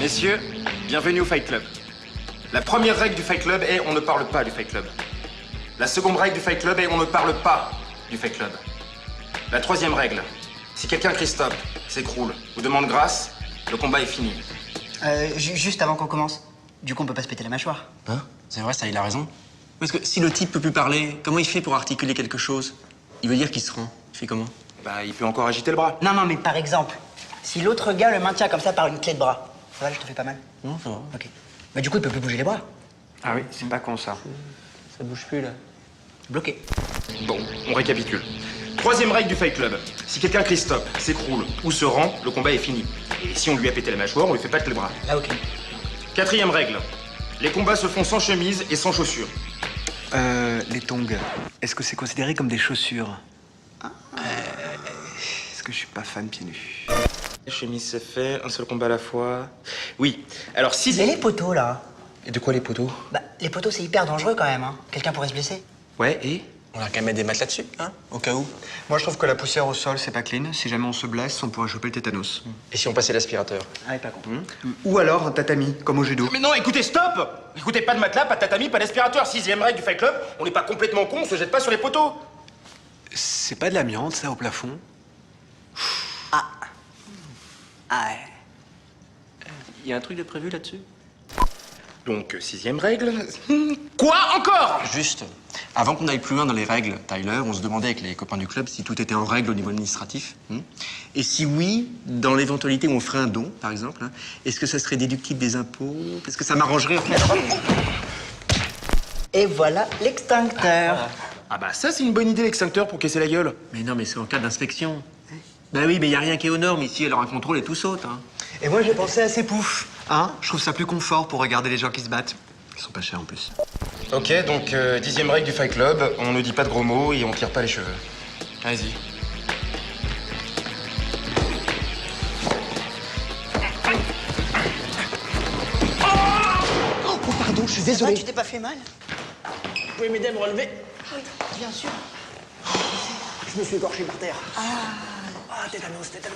Messieurs, bienvenue au Fight Club. La première règle du Fight Club est on ne parle pas du Fight Club. La seconde règle du Fight Club est on ne parle pas du Fight Club. La troisième règle, si quelqu'un crie stop, s'écroule ou demande grâce, le combat est fini. Juste avant qu'on commence, du coup on peut pas se péter la mâchoire. Hein? C'est vrai, ça, il a raison. Parce que si le type peut plus parler, comment il fait pour articuler quelque chose? Il veut dire qu'il se rend. Il fait comment? Bah, il peut encore agiter le bras. Non, mais par exemple, si l'autre gars le maintient comme ça par une clé de bras, ça va, je te fais pas mal? Non, ça va. Ok. Bah du coup il peut plus bouger les bras. Ah oui, c'est pas con ça. Ça bouge plus, là. Bloqué. Bon, on récapitule. Troisième règle du Fight Club. Si quelqu'un crie stop, s'écroule ou se rend, le combat est fini. Et si on lui a pété la mâchoire, on lui fait pas de clé de bras. Là, ok. Quatrième règle. Les combats se font sans chemise et sans chaussures. Les tongs, est-ce que c'est considéré comme des chaussures? Est-ce que je suis pas fan pieds nus? Chemise, c'est fait. Un seul combat à la fois. Oui. Alors, si... Et les poteaux là? Et de quoi les poteaux? Bah les poteaux c'est hyper dangereux quand même, hein. Quelqu'un pourrait se blesser. Ouais, et? On a qu'à mettre des matelas dessus, hein? Au cas où. Moi, je trouve que la poussière au sol, c'est pas clean. Si jamais on se blesse, on pourrait choper le tétanos. Et si on passait l'aspirateur? Ah, pas con. Ou alors un tatami, comme au judo. Mais non, écoutez, stop! Écoutez, pas de matelas, pas de tatami, pas d'aspirateur. Sixième règle du Fight Club, on n'est pas complètement con, on se jette pas sur les poteaux. C'est pas de l'amiante, ça, au plafond? Ah ouais. Il y a un truc de prévu là-dessus? Donc, sixième règle... Quoi encore? Juste, avant qu'on aille plus loin dans les règles, Tyler, on se demandait avec les copains du club si tout était en règle au niveau administratif. Et si oui, dans l'éventualité où on ferait un don, par exemple, est-ce que ça serait déductible des impôts? Parce que ça m'arrangerait. Et voilà l'extincteur. Ah bah ça, c'est une bonne idée, l'extincteur, pour casser la gueule. Mais non, mais c'est en cas d'inspection. Bah oui, mais il y a rien qui est aux normes ici, alors un contrôle et tout saute. Et moi, j'ai pensé à ces poufs. Hein? Je trouve ça plus confort pour regarder les gens qui se battent. Ils sont pas chers en plus. Ok, donc, dixième règle du Fight Club, on ne dit pas de gros mots et on tire pas les cheveux. Vas-y. Oh pardon, je suis désolé. Tu t'es pas fait mal? Vous pouvez m'aider à me relever? Oui, bien sûr. Je me suis écorché par terre. Ah, tétanos, vite.